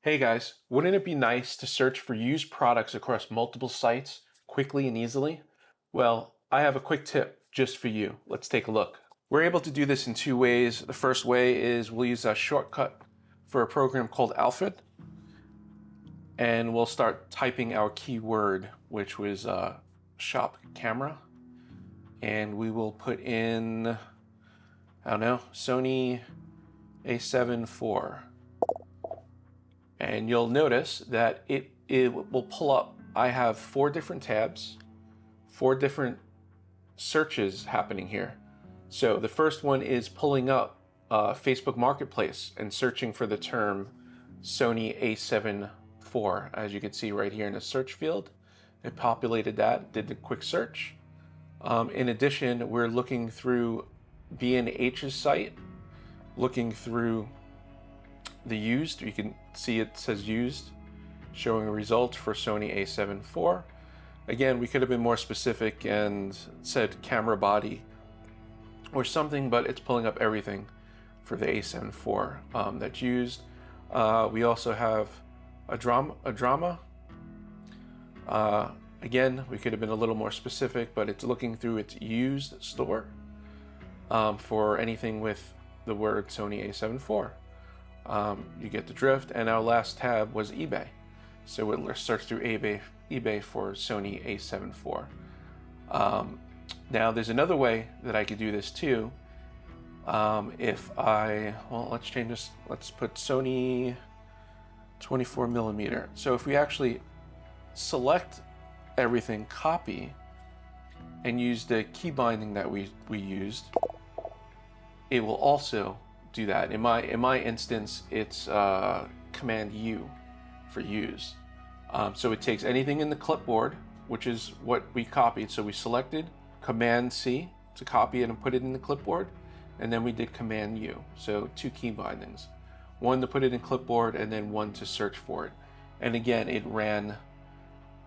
Hey guys, wouldn't it be nice to search for used products across multiple sites quickly and easily? Well, I have a quick tip just for you. Let's take a look. We're able to do this in two ways. The first way is we'll use a shortcut for a program called Alfred, and we'll start typing our keyword, which was shop camera, and we will put in, I don't know, Sony a7 IV. And you'll notice that it will pull up. I have four different tabs, four different searches happening here. So the first one is pulling up Facebook Marketplace and searching for the term Sony a7 IV. As you can see right here in the search field, it populated that, did the quick search. In addition, we're looking through B&H's site, looking through the used. You can see it says used, showing a result for Sony a7 IV. Again, we could have been more specific and said camera body or something, but it's pulling up everything for the a7 IV that's used. We also have a drama. Again, we could have been a little more specific, but it's looking through its used store for anything with the word Sony a7 IV. You get the drift. And our last tab was eBay, so we'll search through eBay for Sony a7 IV. Now there's another way that I could do this too. If let's change this. Let's put Sony 24mm. So if we actually select everything, copy, and use the key binding that we used, it will also do that. In my instance, it's Command U for use. So it takes anything in the clipboard, which is what we copied. So we selected Command C to copy it and put it in the clipboard, and then we did Command U. So two key bindings, one to put it in clipboard and then one to search for it. And again, it ran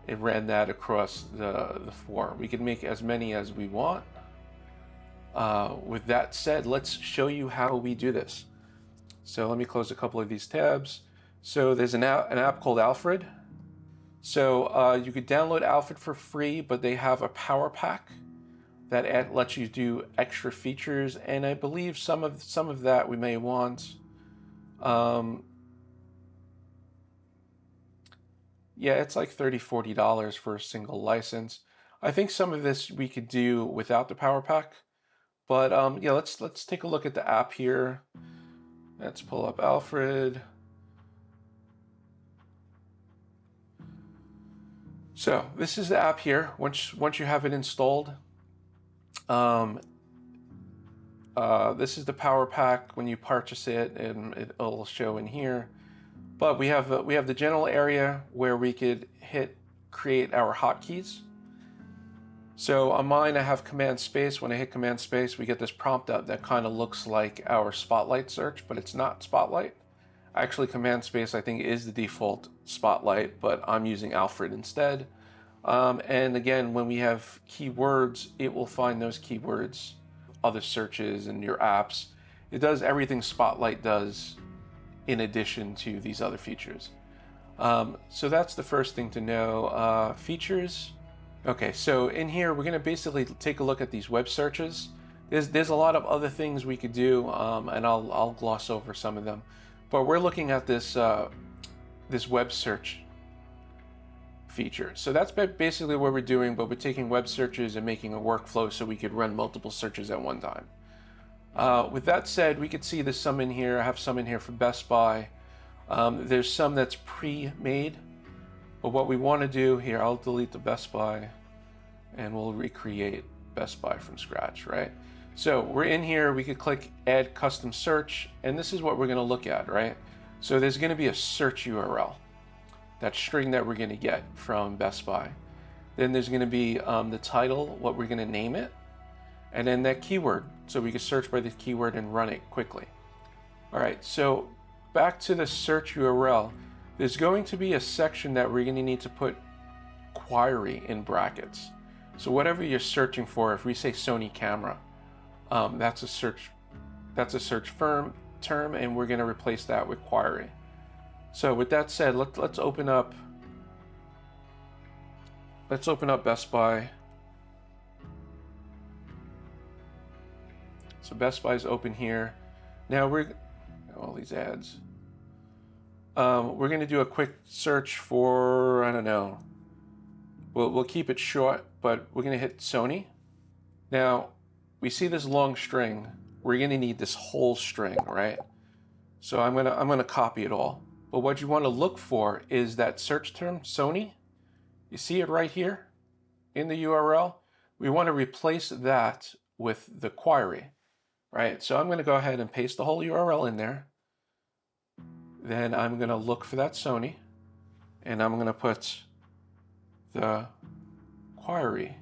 that across the four. We can make as many as we want. With that said, let's show you how we do this. So let me close a couple of these tabs. So there's an app called Alfred. So you could download Alfred for free, but they have a power pack that lets you do extra features, and I believe some of that we may want. Yeah, it's like $30-40 for a single license. I think some of this we could do without the power pack. But yeah, let's take a look at the app here. Let's pull up Alfred. So this is the app here. Once you have it installed, this is the power pack when you purchase it, and it'll show in here. But we have the general area where we could hit create our hotkeys. So on mine, I have Command Space. When I hit Command Space, we get this prompt up that kind of looks like our Spotlight search, but it's not Spotlight. Actually, Command Space, I think, is the default Spotlight, but I'm using Alfred instead. And again, when we have keywords, it will find those keywords, other searches, and your apps. It does everything Spotlight does in addition to these other features. So that's the first thing to know. Features. Okay, so in here, we're gonna basically take a look at these web searches. There's a lot of other things we could do, and I'll gloss over some of them. But we're looking at this this web search feature. So that's basically what we're doing, but we're taking web searches and making a workflow so we could run multiple searches at one time. With that said, we could see there's some in here. I have some in here for Best Buy. There's some that's pre-made. But what we want to do here, I'll delete the Best Buy and we'll recreate Best Buy from scratch, right? So we're in here, we could click Add Custom Search, and this is what we're going to look at, right? So there's going to be a search URL, that string that we're going to get from Best Buy. Then there's going to be the title, what we're going to name it, and then that keyword. So we can search by the keyword and run it quickly. All right, so back to the search URL. There's going to be a section that we're going to need to put query in brackets. So whatever you're searching for, if we say Sony camera, that's a search term, and we're going to replace that with query. So with that said, let's open up Best Buy. So Best Buy is open here. Now all these ads. We're gonna do a quick search for, I don't know. We'll keep it short, but we're gonna hit Sony. Now we see this long string. We're gonna need this whole string, right? So I'm gonna copy it all. But what you want to look for is that search term Sony. You see it right here in the URL. We want to replace that with the query, right? So I'm going to go ahead and paste the whole URL in there. Then I'm going to look for that Sony, and I'm going to put the query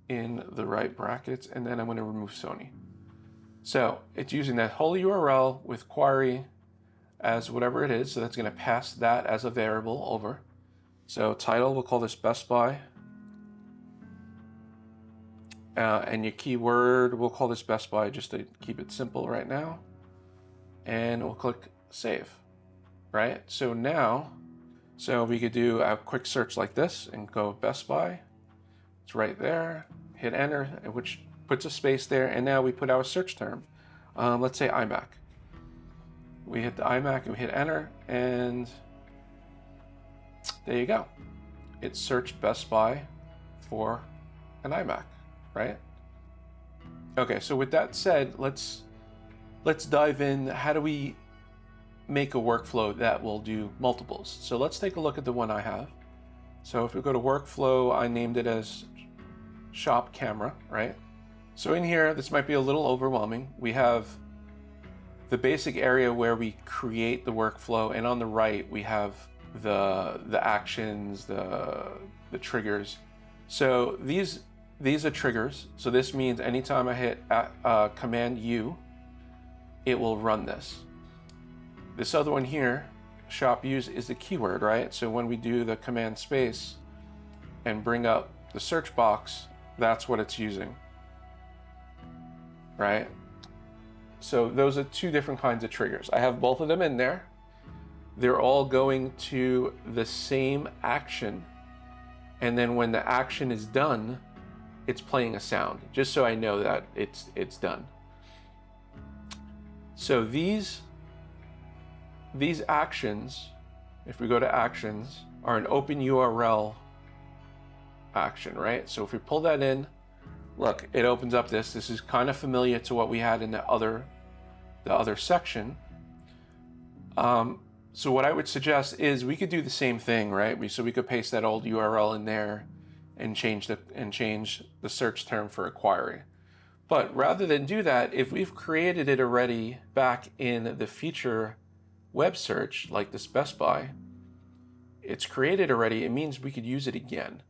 in the right brackets, and then I'm going to remove Sony. So it's using that whole URL with query as whatever it is. So that's going to pass that as a variable over. So title, we'll call this Best Buy. And your keyword, we'll call this Best Buy just to keep it simple right now. And we'll click save, right? So now, we could do a quick search like this and go Best Buy. It's right there. Hit enter, which puts a space there, and now we put our search term. Let's say iMac. We hit the iMac and we hit enter, and there you go. It searched Best Buy for an iMac, right? Okay, so with that said, let's dive in. How do we make a workflow that will do multiples? So let's take a look at the one I have. So if we go to workflow, I named it as Shop Camera, right? So in here, this might be a little overwhelming. We have the basic area where we create the workflow, and on the right we have the actions, the triggers. So these are triggers. So this means anytime I hit Command U, it will run this. This other one here, Shop Use, is the keyword, right? So when we do the Command space and bring up the search box, that's what it's using. Right? So those are two different kinds of triggers. I have both of them in there. They're all going to the same action. And then when the action is done, it's playing a sound, just so I know that it's done. So these actions, if we go to actions, are an open URL action, right? So if we pull that in, look, it opens up this. This is kind of familiar to what we had in the other section. So what I would suggest is we could do the same thing, right? So we could paste that old URL in there and change the search term for a query. But rather than do that, if we've created it already back in the feature web search, like this Best Buy, it's created already, it means we could use it again.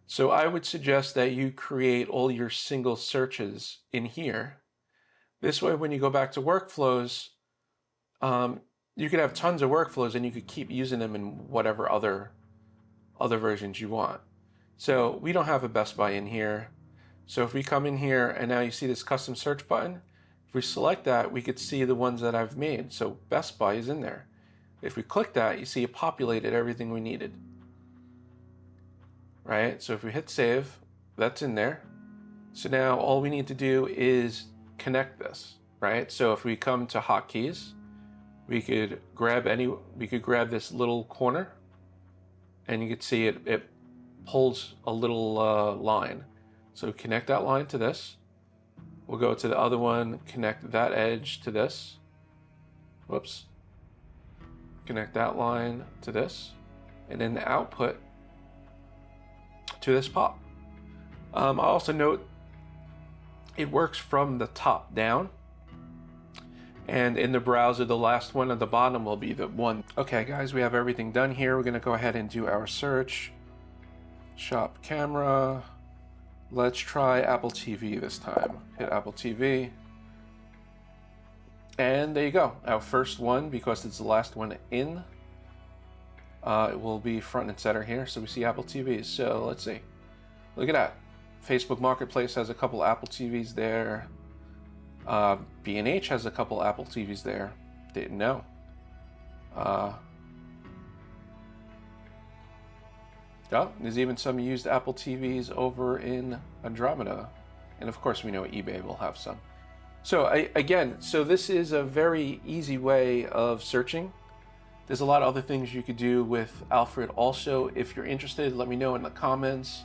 So I would suggest that you create all your single searches in here. This way, when you go back to workflows, you could have tons of workflows and you could keep using them in whatever other versions you want. So we don't have a Best Buy in here. So if we come in here and now you see this custom search button, if we select that, we could see the ones that I've made. So Best Buy is in there. If we click that, you see it populated everything we needed. Right? So if we hit save, that's in there. So now all we need to do is connect this, right? So if we come to hotkeys, we could grab this little corner, and you can see it pulls a little line. So connect that line to this. We'll go to the other one, connect that edge to this. Whoops. Connect that line to this, and then the output to this pop. I'll also note it works from the top down, and in the browser, the last one at the bottom will be the one. Okay, guys, we have everything done here. We're gonna go ahead and do our search. Shop Camera. Let's try Apple TV this time. Hit Apple TV. And there you go. Our first one, because it's the last one in, it will be front and center here. So we see Apple TVs. So let's see. Look at that. Facebook Marketplace has a couple Apple TVs there. B&H has a couple Apple TVs there. Didn't know. Uh, oh, there's even some used Apple TVs over in Andromeda. And of course, we know eBay will have some. So so this is a very easy way of searching. There's a lot of other things you could do with Alfred also. If you're interested, let me know in the comments,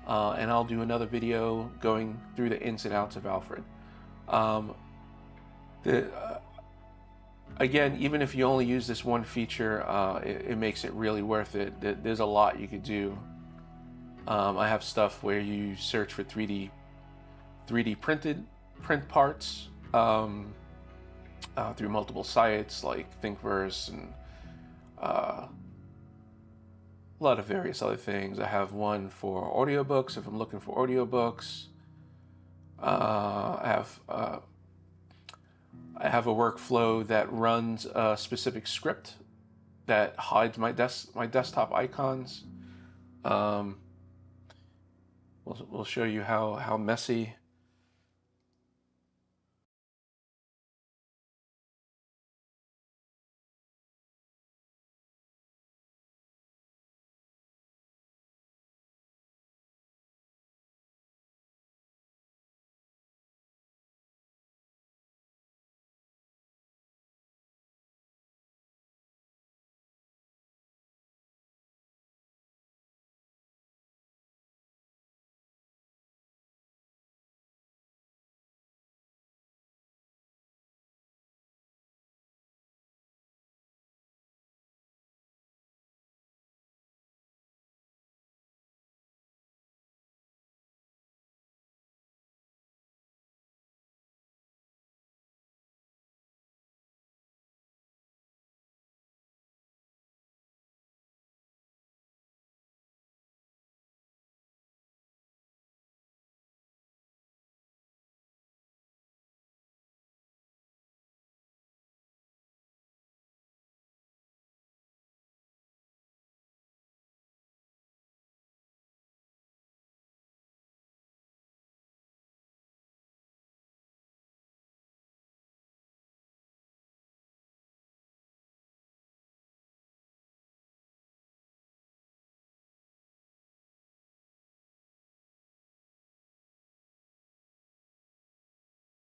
and I'll do another video going through the ins and outs of Alfred. Again, even if you only use this one feature, it makes it really worth it. There's a lot you could do. I have stuff where you search for 3D print parts through multiple sites like Thingiverse and a lot of various other things. I have one for audiobooks if I'm looking for audiobooks. I have a workflow that runs a specific script that hides my desktop icons. We'll show you how messy